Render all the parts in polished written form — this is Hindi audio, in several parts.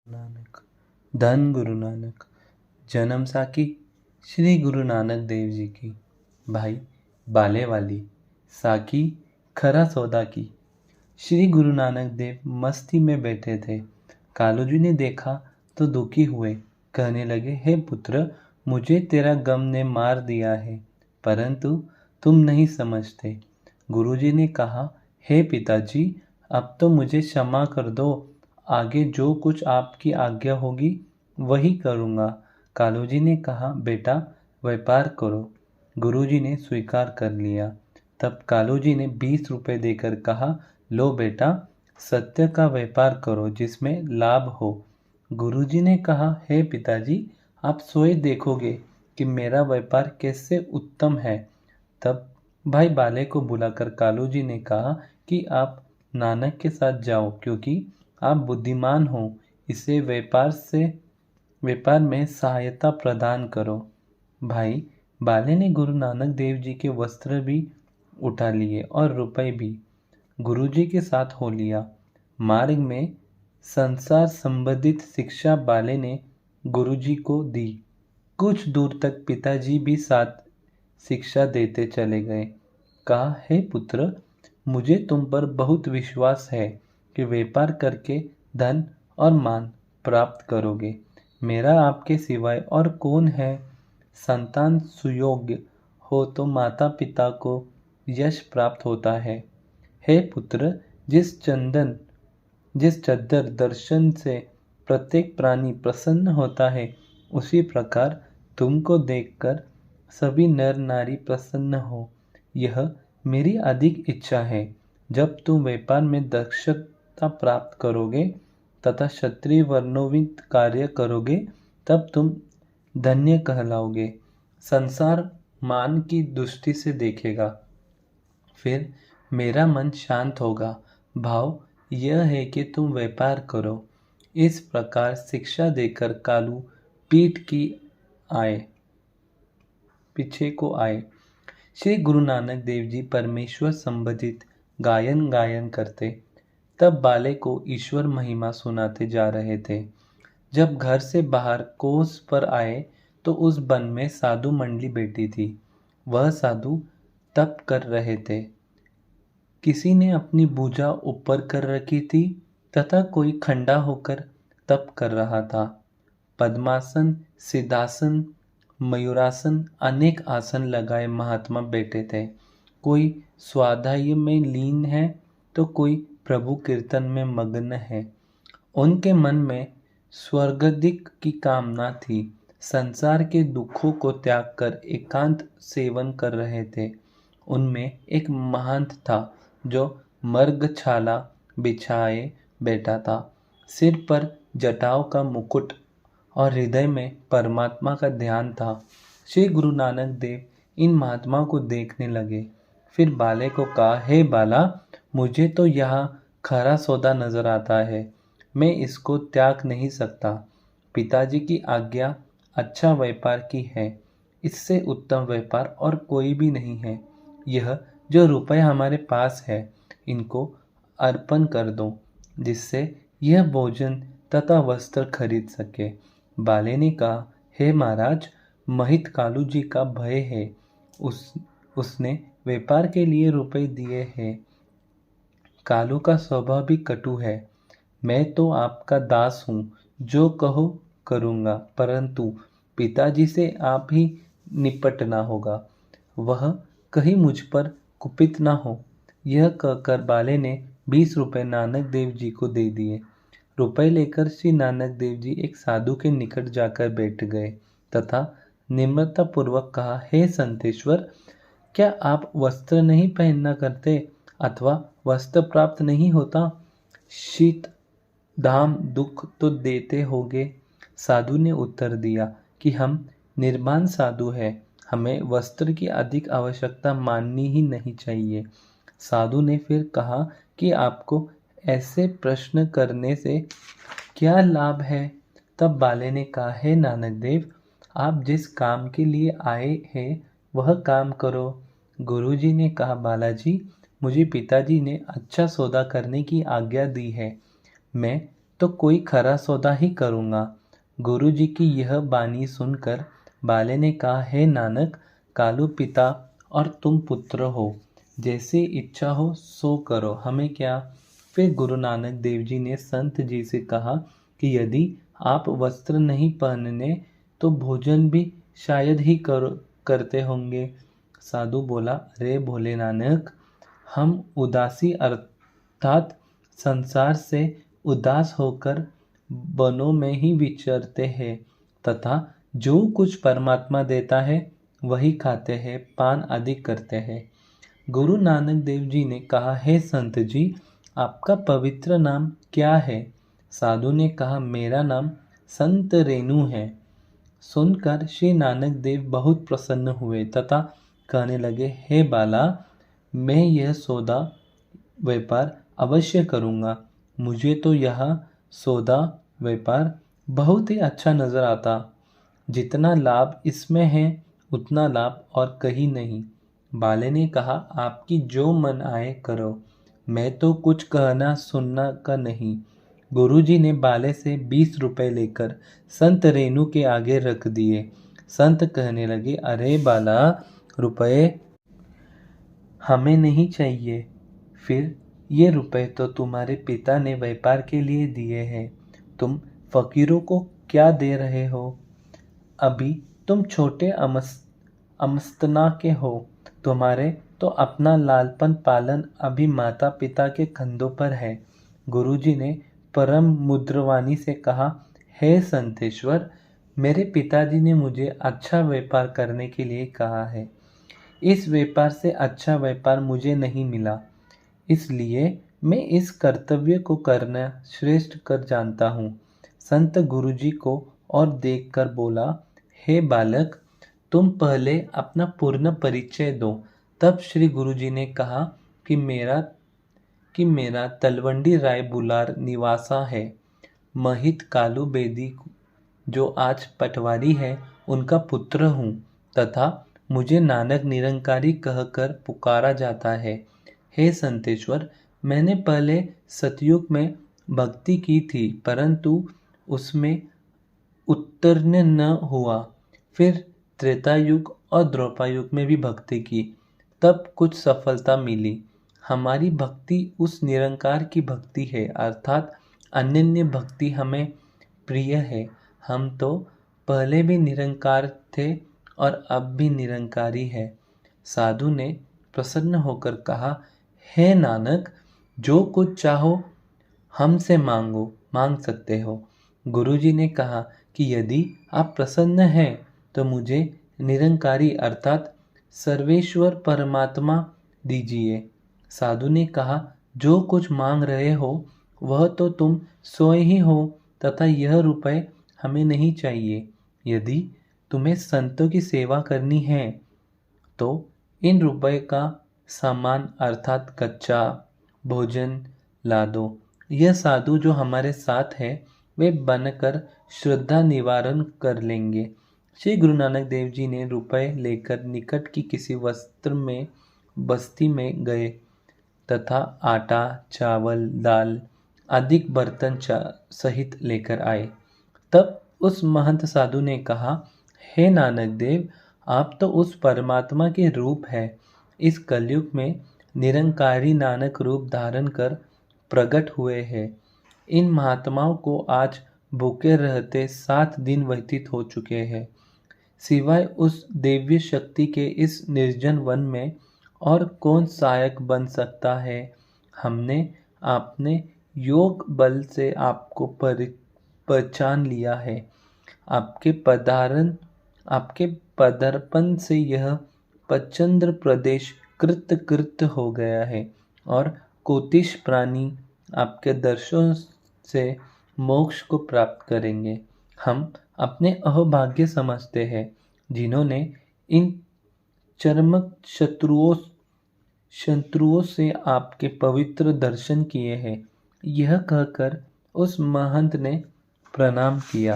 नानक। धन गुरु नानक। जन्म साखी श्री गुरु नानक देव जी की। भाई बाले वाली साखी खरा सौदा की। श्री गुरु नानक देव मस्ती में बैठे थे। कालू जी ने देखा तो दुखी हुए, कहने लगे, हे पुत्र, मुझे तेरा गम ने मार दिया है, परंतु तुम नहीं समझते। गुरुजी ने कहा, हे पिताजी, अब तो मुझे क्षमा कर दो, आगे जो कुछ आपकी आज्ञा होगी वही करूँगा। कालूजी ने कहा, बेटा व्यापार करो। गुरुजी ने स्वीकार कर लिया। तब कालूजी ने 20 रुपए देकर कहा, लो बेटा, सत्य का व्यापार करो जिसमें लाभ हो। गुरुजी ने कहा, हे पिताजी, आप स्वयं देखोगे कि मेरा व्यापार कैसे उत्तम है। तब भाई बाले को बुलाकर कालूजी ने कहा कि आप नानक के साथ जाओ, क्योंकि आप बुद्धिमान हो, इसे व्यापार में सहायता प्रदान करो। भाई बाले ने गुरु नानक देव जी के वस्त्र भी उठा लिए और रुपए भी। गुरुजी के साथ हो लिया। मार्ग में संसार संबंधित शिक्षा बाले ने गुरुजी को दी। कुछ दूर तक पिताजी भी साथ शिक्षा देते चले गए। कहा, हे पुत्र, मुझे तुम पर बहुत विश्वास है कि व्यापार करके धन और मान प्राप्त करोगे। मेरा आपके सिवाय और कौन है? संतान सुयोग्य हो तो माता पिता को यश प्राप्त होता है। हे पुत्र, जिस चद्दर दर्शन से प्रत्येक प्राणी प्रसन्न होता है, उसी प्रकार तुमको देखकर सभी नर नारी प्रसन्न हो, यह मेरी अधिक इच्छा है। जब तुम व्यापार में दक्षता प्राप्त करोगे तथा क्षत्रिय वर्णोवित कार्य करोगे, तब तुम धन्य कहलाओगे। संसार मान की दृष्टि से देखेगा, फिर मेरा मन शांत होगा। भाव यह है कि तुम व्यापार करो। इस प्रकार शिक्षा देकर कालू पीछे को आए। श्री गुरु नानक देव जी परमेश्वर संबंधित गायन करते। तब बाले को ईश्वर महिमा सुनाते जा रहे थे। जब घर से बाहर कोस पर आए तो उस वन में साधु मंडली बैठी थी। वह साधु तप कर रहे थे। किसी ने अपनी भुजा ऊपर कर रखी थी तथा कोई खंडा होकर तप कर रहा था। पद्मासन, सिद्धासन, मयूरासन, अनेक आसन लगाए महात्मा बैठे थे। कोई स्वाध्याय में लीन है तो कोई प्रभु कीर्तन में मग्न है। उनके मन में स्वर्गाधिक की कामना थी। संसार के दुखों को त्याग कर एकांत सेवन कर रहे थे। उनमें एक महंत था जो मृगछाला बिछाए बैठा था। सिर पर जटाओं का मुकुट और हृदय में परमात्मा का ध्यान था। श्री गुरु नानक देव इन महात्मा को देखने लगे। फिर बाले को कहा, हे बाला, मुझे तो यहाँ खरा सौदा नजर आता है, मैं इसको त्याग नहीं सकता। पिताजी की आज्ञा अच्छा व्यापार की है, इससे उत्तम व्यापार और कोई भी नहीं है। यह जो रुपए हमारे पास है, इनको अर्पण कर दो, जिससे यह भोजन तथा वस्त्र खरीद सके। बाले ने कहा, हे महाराज, महित कालू जी का भय है। उसने व्यापार के लिए रुपए दिए हैं। कालू का स्वभाव भी कटु है। मैं तो आपका दास हूँ, जो कहो करूँगा, परंतु पिताजी से आप ही निपटना होगा। वह कहीं मुझ पर कुपित ना हो। यह कहकर बाले ने 20 रुपए नानक देव जी को दे दिए। रुपए लेकर श्री नानक देव जी एक साधु के निकट जाकर बैठ गए तथा निम्रतापूर्वक कहा, हे संतेश्वर, क्या आप वस्त्र नहीं पहनना करते अथवा वस्त्र प्राप्त नहीं होता? शीत धाम दुख तो देते होगे। साधु ने उत्तर दिया कि हम निर्वाण साधु हैं, हमें वस्त्र की अधिक आवश्यकता माननी ही नहीं चाहिए। साधु ने फिर कहा कि आपको ऐसे प्रश्न करने से क्या लाभ है? तब बाले ने कहा, हे नानक देव, आप जिस काम के लिए आए हैं वह काम करो। गुरुजी ने कहा, बालाजी, मुझे पिताजी ने अच्छा सौदा करने की आज्ञा दी है। मैं तो कोई खरा सौदा ही करूँगा। गुरु जी की यह बानी सुनकर बाले ने कहा, हे नानक, कालू पिता और तुम पुत्र हो, जैसी इच्छा हो सो करो, हमें क्या। फिर गुरु नानक देव जी ने संत जी से कहा कि यदि आप वस्त्र नहीं पहनने तो भोजन भी शायद ही करते होंगे। साधु बोला, अरे भोले नानक, हम उदासी अर्थात संसार से उदास होकर वनों में ही विचरते हैं तथा जो कुछ परमात्मा देता है वही खाते हैं, पान आदि करते हैं। गुरु नानक देव जी ने कहा, हे संत जी, आपका पवित्र नाम क्या है। साधु ने कहा, मेरा नाम संत रेणु है। सुनकर श्री नानक देव बहुत प्रसन्न हुए तथा कहने लगे, हे बाला, मैं यह सौदा व्यापार अवश्य करूँगा। मुझे तो यह सौदा व्यापार बहुत ही अच्छा नजर आता। जितना लाभ इसमें है उतना लाभ और कहीं नहीं। बाले ने कहा, आपकी जो मन आए करो, मैं तो कुछ कहना सुनना का नहीं। गुरुजी ने बाले से 20 रुपए लेकर संत रेणु के आगे रख दिए। संत कहने लगे, अरे बाला, रुपए हमें नहीं चाहिए। फिर ये रुपए तो तुम्हारे पिता ने व्यापार के लिए दिए हैं, तुम फकीरों को क्या दे रहे हो। अभी तुम छोटे अमस्तना के हो, तुम्हारे तो अपना लालपन पालन अभी माता पिता के कंधों पर है। गुरुजी ने परम मुद्रवाणी से कहा, हे संतेश्वर, मेरे पिताजी ने मुझे अच्छा व्यापार करने के लिए कहा है। इस व्यापार से अच्छा व्यापार मुझे नहीं मिला, इसलिए मैं इस कर्तव्य को करना श्रेष्ठ कर जानता हूँ। संत गुरुजी को और देखकर बोला, हे बालक, तुम पहले अपना पूर्ण परिचय दो। तब श्री गुरुजी ने कहा कि मेरा तलवंडी राय बुलार निवासा है। महित कालू बेदी जो आज पटवारी है उनका पुत्र हूँ तथा मुझे नानक निरंकारी कहकर पुकारा जाता है। हे संतेश्वर, मैंने पहले सतयुग में भक्ति की थी, परंतु उसमें उत्तीर्ण न हुआ। फिर त्रेता युग और द्वापर युग में भी भक्ति की, तब कुछ सफलता मिली। हमारी भक्ति उस निरंकार की भक्ति है, अर्थात अनन्य भक्ति हमें प्रिय है। हम तो पहले भी निरंकार थे और अब भी निरंकारी है। साधु ने प्रसन्न होकर कहा, हे नानक, जो कुछ चाहो हमसे मांग सकते हो। गुरुजी ने कहा कि यदि आप प्रसन्न हैं तो मुझे निरंकारी अर्थात सर्वेश्वर परमात्मा दीजिए। साधु ने कहा, जो कुछ मांग रहे हो वह तो तुम स्वयं ही हो तथा यह रुपए हमें नहीं चाहिए। यदि तुम्हें संतों की सेवा करनी है तो इन रुपए का सामान अर्थात कच्चा भोजन ला दो। यह साधु जो हमारे साथ है वे बनकर श्रद्धा निवारण कर लेंगे। श्री गुरु नानक देव जी ने रुपए लेकर निकट की किसी बस्ती में गए तथा आटा, चावल, दाल आदि बर्तन सहित लेकर आए। तब उस महंत साधु ने कहा, हे नानक देव, आप तो उस परमात्मा के रूप है। इस कलयुग में निरंकारी नानक रूप धारण कर प्रकट हुए हैं। इन महात्माओं को आज भूखे रहते 7 दिन व्यतीत हो चुके हैं। सिवाय उस दिव्य शक्ति के इस निर्जन वन में और कौन सहायक बन सकता है। आपने योग बल से आपको पहचान लिया है। आपके पदार्पण से यह पचंद्र प्रदेश कृत हो गया है और कोटिश प्राणी आपके दर्शन से मोक्ष को प्राप्त करेंगे। हम अपने अहोभाग्य समझते हैं जिन्होंने इन चर्मक शत्रुओं से आपके पवित्र दर्शन किए हैं। यह कहकर उस महंत ने प्रणाम किया।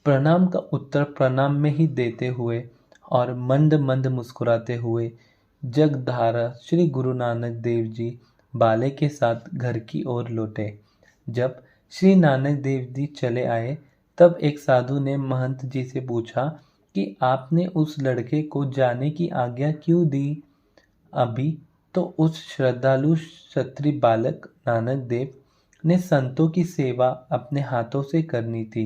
प्रणाम का उत्तर प्रणाम में ही देते हुए और मंद मंद मुस्कुराते हुए जगधारा श्री गुरु नानक देव जी बाले के साथ घर की ओर लौटे। जब श्री नानक देव जी चले आए तब एक साधु ने महंत जी से पूछा कि आपने उस लड़के को जाने की आज्ञा क्यों दी? अभी तो उस श्रद्धालु क्षत्रिय बालक नानक देव ने संतों की सेवा अपने हाथों से करनी थी।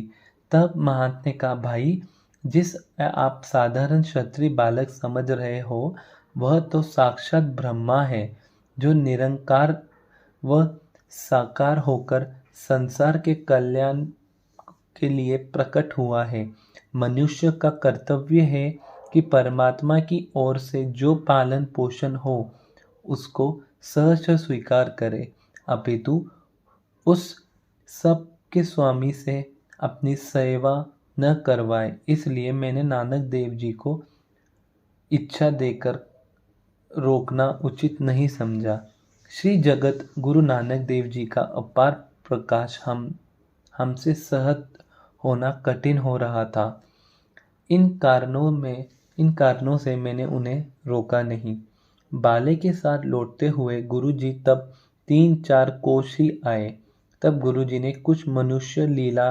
तब महंत ने कहा, भाई, जिस आप साधारण क्षत्रिय बालक समझ रहे हो वह तो साक्षात ब्रह्मा है, जो निरंकार व साकार होकर संसार के कल्याण के लिए प्रकट हुआ है। मनुष्य का कर्तव्य है कि परमात्मा की ओर से जो पालन पोषण हो उसको सहर्ष स्वीकार करे, अपितु उस सब के स्वामी से अपनी सेवा न करवाए। इसलिए मैंने नानक देव जी को इच्छा देकर रोकना उचित नहीं समझा। श्री जगत गुरु नानक देव जी का अपार प्रकाश हमसे सहत होना कठिन हो रहा था। इन कारणों से मैंने उन्हें रोका नहीं। बाले के साथ लौटते हुए गुरुजी तब 3-4 कोस ही आए। तब गुरुजी ने कुछ मनुष्य लीला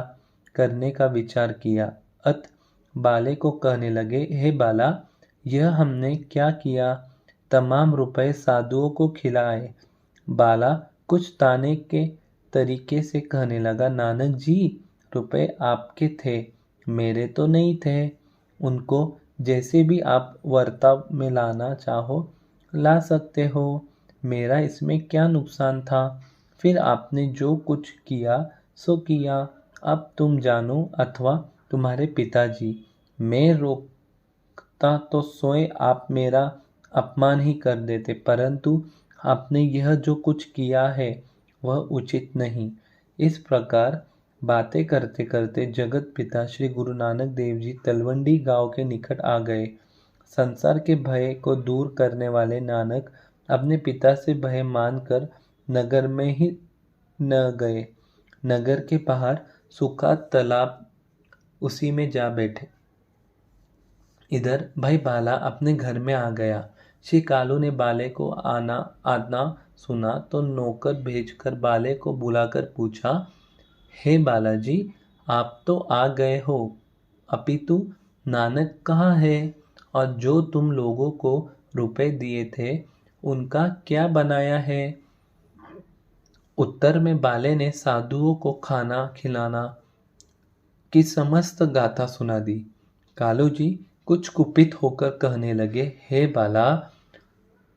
करने का विचार किया। अत बाले को कहने लगे, हे बाला, यह हमने क्या किया? तमाम रुपए साधुओं को खिलाए। बाला कुछ ताने के तरीके से कहने लगा, नानक जी, रुपए आपके थे, मेरे तो नहीं थे। उनको जैसे भी आप वर्ताव में लाना चाहो ला सकते हो, मेरा इसमें क्या नुकसान था? फिर आपने जो कुछ किया सो किया, अब तुम जानो अथवा तुम्हारे पिताजी। मैं रोकता तो सोए आप मेरा अपमान ही कर देते, परंतु आपने यह जो कुछ किया है वह उचित नहीं। इस प्रकार बातें करते करते जगत पिता श्री गुरु नानक देव जी तलवंडी गांव के निकट आ गए। संसार के भय को दूर करने वाले नानक अपने पिता से भय मानकर नगर में ही न गए। नगर के बाहर सूखा तालाब उसी में जा बैठे। इधर भाई बाला अपने घर में आ गया। श्री कालू ने बाले को आना सुना तो नौकर भेजकर बाले को बुलाकर पूछा, हे बालाजी, आप तो आ गए हो, अपितु नानक कहाँ है? और जो तुम लोगों को रुपए दिए थे उनका क्या बनाया है? उत्तर में बाले ने साधुओं को खाना खिलाना की समस्त गाथा सुना दी। कालू जी कुछ कुपित होकर कहने लगे, हे बाला,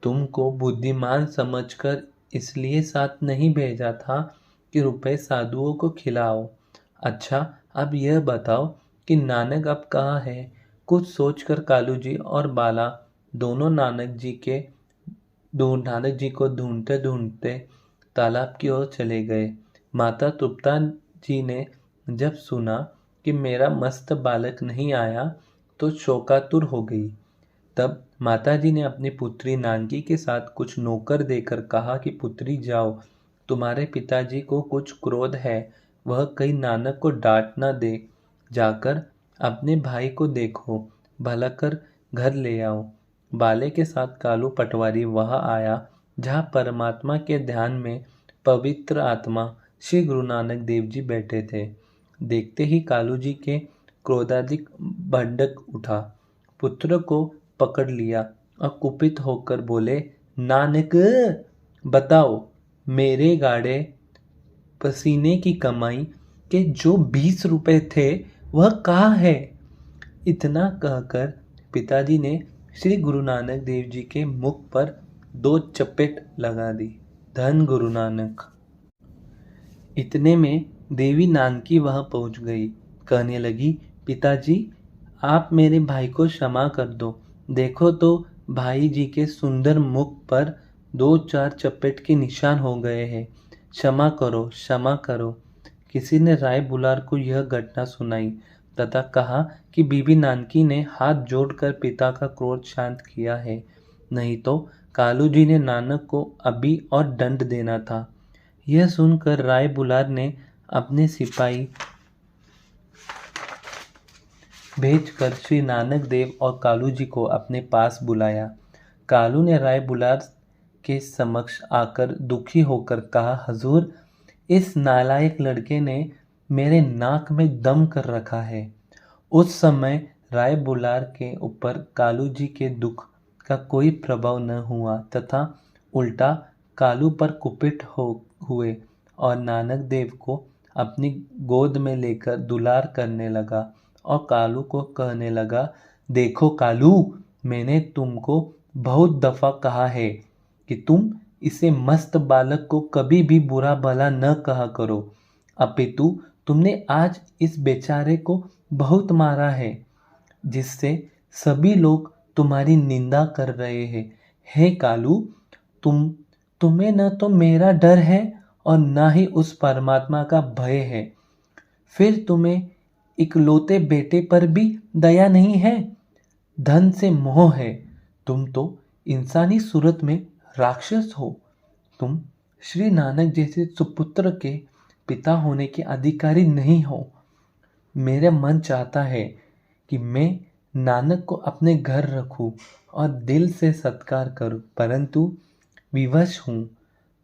तुमको बुद्धिमान समझकर इसलिए साथ नहीं भेजा था कि रुपए साधुओं को खिलाओ। अच्छा, अब यह बताओ कि नानक अब कहाँ है? कुछ सोचकर कालू जी और बाला दोनों नानक जी को ढूंढते ढूंढते तालाब की ओर चले गए। माता तृप्ता जी ने जब सुना कि मेरा मस्त बालक नहीं आया तो शोकातुर हो गई। तब माताजी ने अपनी पुत्री नानकी के साथ कुछ नौकर देकर कहा कि पुत्री जाओ, तुम्हारे पिताजी को कुछ क्रोध है, वह कहीं नानक को डांट ना दे। जाकर अपने भाई को देखो, भला कर घर ले आओ। बाले के साथ कालू पटवारी वहां आया जहां परमात्मा के ध्यान में पवित्र आत्मा श्री गुरु नानक देव जी बैठे थे। देखते ही कालू जी के क्रोधाधिक भड़क उठा, पुत्र को पकड़ लिया और कुपित होकर बोले, नानक, बताओ, मेरे गाड़े पसीने की कमाई के जो 20 रुपए थे वह कहाँ है? इतना कहकर पिताजी ने श्री गुरु नानक देव जी के मुख पर 2 चपेट लगा दी। धन गुरु नानक। इतने में देवी नानकी वहां पहुंच गई। कहने लगी, पिताजी, आप मेरे भाई को क्षमा कर दो। देखो तो भाई जी के सुंदर मुख पर 2-4 चपेट के निशान हो गए हैं। क्षमा करो, क्षमा करो। किसी ने राय बुलार को यह घटना सुनाई तथा कहा कि बीबी नानकी ने हाथ जोड़कर पिता का क्रोध शांत किया है, नहीं तो कालू जी ने नानक को अभी और दंड देना था। यह सुनकर राय बुलार ने अपने सिपाही भेजकर श्री नानक देव और कालू जी को अपने पास बुलाया। कालू ने राय बुलार के समक्ष आकर दुखी होकर कहा, हजूर, इस नालायक लड़के ने मेरे नाक में दम कर रखा है। उस समय राय बुलार के ऊपर कालू जी के दुख का कोई प्रभाव न हुआ तथा उल्टा कालू पर कुपित हुए और नानक देव को अपनी गोद में लेकर दुलार करने लगा और कालू को कहने लगा, देखो कालू, मैंने तुमको बहुत दफा कहा है कि तुम इसे मस्त बालक को कभी भी बुरा भला न कहा करो, अपितु तुमने आज इस बेचारे को बहुत मारा है, जिससे सभी लोग तुम्हारी निंदा कर रहे हैं। हे कालू, तुम्हें न तो मेरा डर है और न ही उस परमात्मा का भय है। फिर तुम्हें इकलौते बेटे पर भी दया नहीं है। धन से मोह है। तुम तो इंसानी सूरत में राक्षस हो। तुम श्री नानक जैसे सुपुत्र के पिता होने के अधिकारी नहीं हो। मेरा मन चाहता है कि मैं नानक को अपने घर रखूं और दिल से सत्कार करूं, परंतु विवश हूं।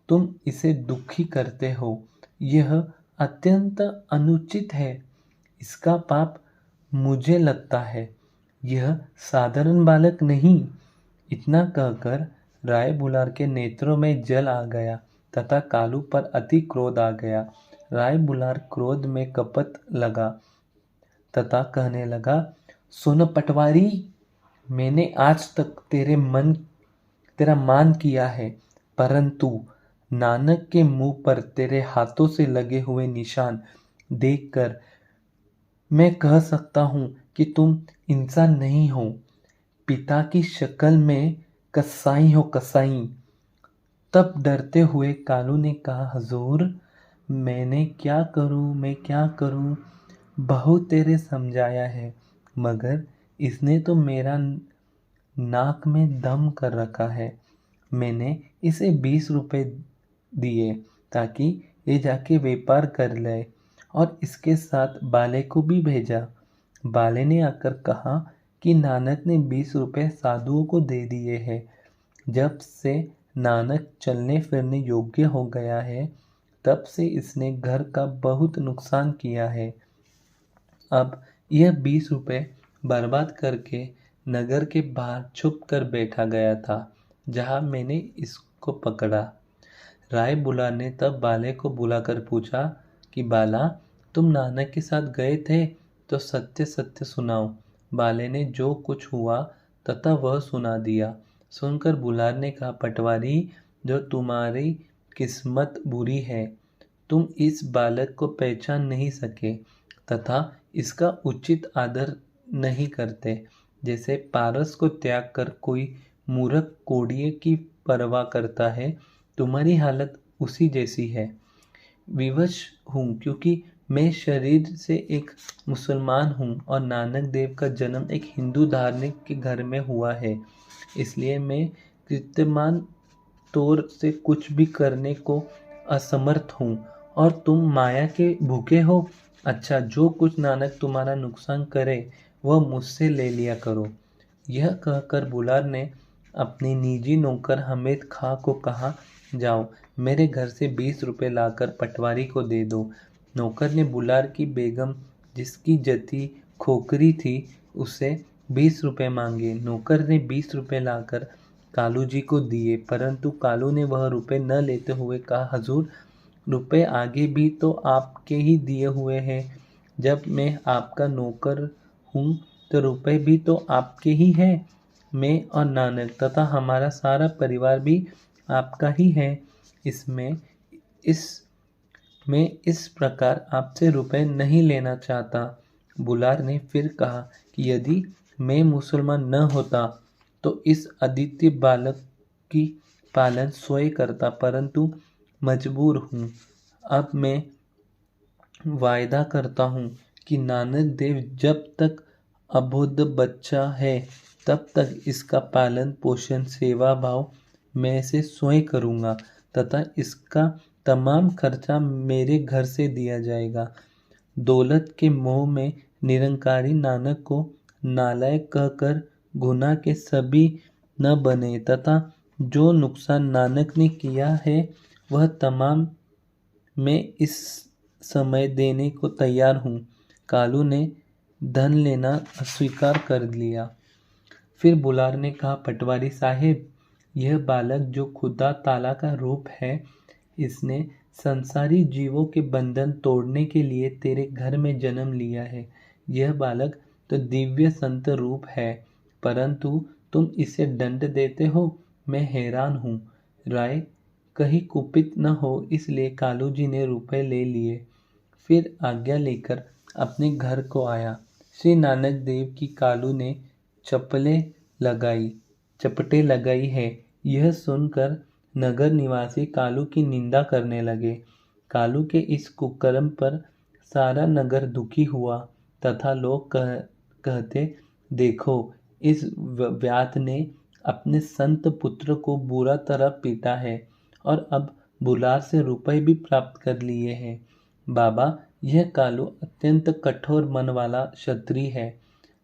तुम इसे दुखी करते हो। यह अत्यंत अनुचित है। इसका पाप मुझे लगता है। यह साधारण बालक नहीं। इतना कहकर राय बुलार के नेत्रों में जल आ गया तथा कालू पर अति क्रोध आ गया। राय बुलार क्रोध में कपत लगा तथा कहने लगा, सुन पटवारी, मैंने आज तक तेरा मान किया है, परंतु नानक के मुंह पर तेरे हाथों से लगे हुए निशान देखकर मैं कह सकता हूं कि तुम इंसान नहीं हो। पिता की शक्ल में कसाई हो, कसाई। तब डरते हुए कालू ने कहा, हजूर, मैं क्या करूं? बहुत तेरे समझाया है, मगर इसने तो मेरा नाक में दम कर रखा है। मैंने इसे 20 रुपए दिए ताकि ये जाके व्यापार कर ले और इसके साथ बाले को भी भेजा। बाले ने आकर कहा कि नानक ने 20 रुपए साधुओं को दे दिए हैं। जब से नानक चलने फिरने योग्य हो गया है, तब से इसने घर का बहुत नुकसान किया है। अब यह 20 रुपए बर्बाद करके नगर के बाहर छुप कर बैठा गया था, जहां मैंने इसको पकड़ा। राय बुलार ने तब बाले को बुलाकर पूछा कि बाला, तुम नानक के साथ गए थे तो सत्य सत्य सुनाओ। बाले ने जो कुछ हुआ तथा वह सुना दिया। सुनकर बुलार ने कहा, पटवारी, जो तुम्हारी किस्मत बुरी है, तुम इस बालक को पहचान नहीं सके तथा इसका उचित आदर नहीं करते। जैसे पारस को त्याग कर कोई मूर्ख कोड़िए की परवाह करता है, तुम्हारी हालत उसी जैसी है। विवश हूँ क्योंकि मैं शरीर से एक मुसलमान हूँ और नानक देव का जन्म एक हिंदू धार्मिक के घर में हुआ है, इसलिए मैं कृत्यमान तौर से कुछ भी करने को असमर्थ हूँ और तुम माया के भूखे हो। अच्छा, जो कुछ नानक तुम्हारा नुकसान करे वह मुझसे ले लिया करो। यह कहकर बुलार ने अपनी निजी नौकर हमेद खां को कहा, जाओ मेरे घर से 20 रुपए लाकर पटवारी को दे दो। नौकर ने बुलार की बेगम, जिसकी जती खोकरी थी, उससे 20 रुपए मांगे। नौकर ने 20 रुपए लाकर कालू जी को दिए, परंतु कालू ने वह रुपए न लेते हुए कहा, हजूर, रुपए आगे भी तो आपके ही दिए हुए हैं। जब मैं आपका नौकर हूँ तो रुपए भी तो आपके ही हैं। मैं और नानक तथा हमारा सारा परिवार भी आपका ही है। इसमें मैं इस प्रकार आपसे रुपए नहीं लेना चाहता। बुलार ने फिर कहा कि यदि मैं मुसलमान न होता तो इस अद्वितीय बालक की पालन स्वयं करता, परंतु मजबूर हूँ। अब मैं वायदा करता हूँ कि नानक देव जब तक अबोध बच्चा है तब तक इसका पालन पोषण सेवा भाव मैं से स्वयं करूँगा तथा इसका तमाम खर्चा मेरे घर से दिया जाएगा। दौलत के मोह में निरंकारी नानक को नालायक कहकर गुनाह के सभी न बने तथा जो नुकसान नानक ने किया है वह तमाम मैं इस समय देने को तैयार हूँ। कालू ने धन लेना स्वीकार कर लिया। फिर बुलार ने कहा, पटवारी साहेब, यह बालक जो खुदा ताला का रूप है, इसने संसारी जीवों के बंधन तोड़ने के लिए तेरे घर में जन्म लिया है। यह बालक तो दिव्य संत रूप है, परंतु तुम इसे दंड देते हो। मैं हैरान हूँ। राय कहीं कुपित न हो, इसलिए कालू जी ने रुपए ले लिए। फिर आज्ञा लेकर अपने घर को आया। श्री नानक देव की कालू ने चपटे लगाई है। यह सुनकर नगर निवासी कालू की निंदा करने लगे। कालू के इस कुकर्म पर सारा नगर दुखी हुआ तथा लोग कहते, देखो, इस व्याध ने अपने संत पुत्र को बुरा तरह पीटा है और अब बुलार से रुपए भी प्राप्त कर लिए हैं। बाबा, यह कालू अत्यंत कठोर मन वाला क्षत्रिय है।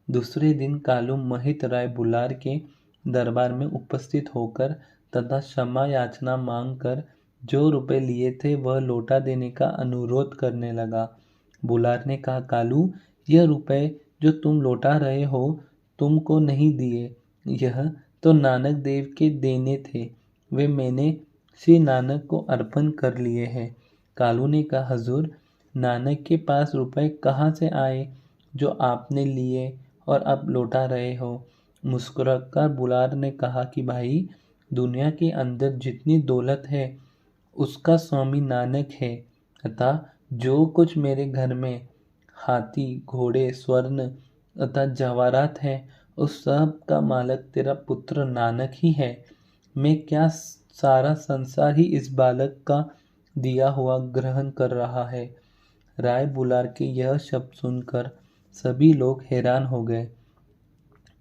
दूसरे दिन कालू महित राय बुलार के दरबार में उपस्थित होकर तथा क्षमा याचना मांग कर जो रुपए लिए थे वह लौटा देने का अनुरोध करने लगा। बुलार ने कहा, कालू, यह रुपए जो तुम लौटा रहे हो तुमको नहीं दिए, यह तो नानक देव के देने थे। वे मैंने श्री नानक को अर्पण कर लिए हैं। कालू ने कहा, हजूर, नानक के पास रुपए कहाँ से आए जो आपने लिए और अब लौटा रहे हो? मुस्कुराकर बुलार ने कहा कि भाई, दुनिया के अंदर जितनी दौलत है उसका स्वामी नानक है, तथा जो कुछ मेरे घर में हाथी, घोड़े, स्वर्ण तथा जवाहरात है, उस सब का मालिक तेरा पुत्र नानक ही है। मैं क्या, सारा संसार ही इस बालक का दिया हुआ ग्रहण कर रहा है। राय बुलार के यह शब्द सुनकर सभी लोग हैरान हो गए।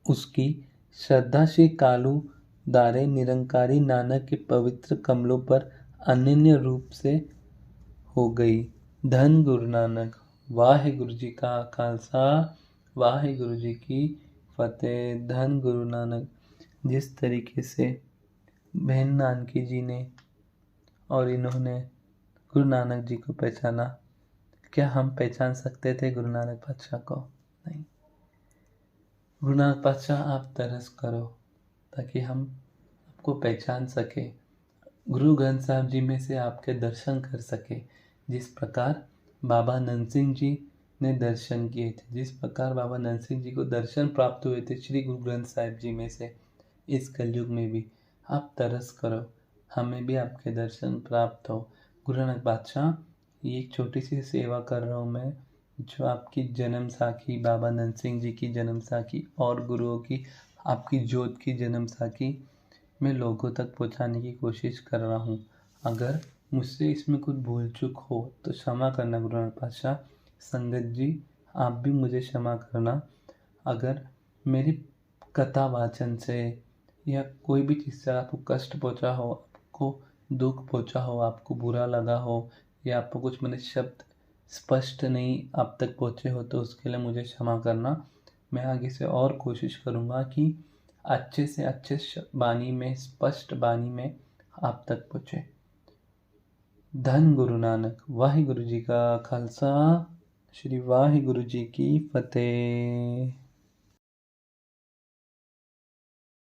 उसकी श्रद्धा श्री कालू दारे निरंकारी नानक के पवित्र कमलों पर अनन्य रूप से हो गई। धन गुरु नानक। वाहिगुरु जी का खालसा, वाहिगुरु जी की फतेह। धन गुरु नानक। जिस तरीके से बहन नानकी जी ने और इन्होंने गुरु नानक जी को पहचाना, क्या हम पहचान सकते थे गुरु नानक पातशाह को? नहीं। गुरु नानक पातशाह, आप तरस करो ताकि हम आपको पहचान सके, गुरु ग्रंथ साहब जी में से आपके दर्शन कर सके। जिस प्रकार बाबा नंद सिंह जी ने दर्शन किए थे, जिस प्रकार बाबा नंद सिंह जी को दर्शन प्राप्त हुए थे श्री गुरु ग्रंथ साहिब जी में से, इस कलयुग में भी आप तरस करो, हमें भी आपके दर्शन प्राप्त हो। गुरु नानक पातशाह, ये एक छोटी सी सेवा कर रहा हूँ मैं, जो आपकी जन्म साखी, बाबा नंद सिंह जी की जन्म साखी और गुरुओं की, आपकी जोत की जन्म साखी मैं लोगों तक पहुंचाने की कोशिश कर रहा हूं। अगर मुझसे इसमें कुछ भूल चूक हो तो क्षमा करना गुरु नानक पातशाह। संगत जी, आप भी मुझे क्षमा करना अगर मेरी कथा वाचन से या कोई भी चीज़ से आपको कष्ट पहुंचा हो, आपको दुख पहुंचा हो, आपको बुरा लगा हो, या आपको कुछ मैंने शब्द स्पष्ट नहीं आप तक पहुंचे हो, तो उसके लिए मुझे क्षमा करना। मैं आगे से और कोशिश करूँगा कि अच्छे से अच्छे बानी में, स्पष्ट बानी में आप तक पहुँचे। धन गुरु नानक। वाहिगुरु जी का खालसा, श्री वाहिगुरु जी की फतेह।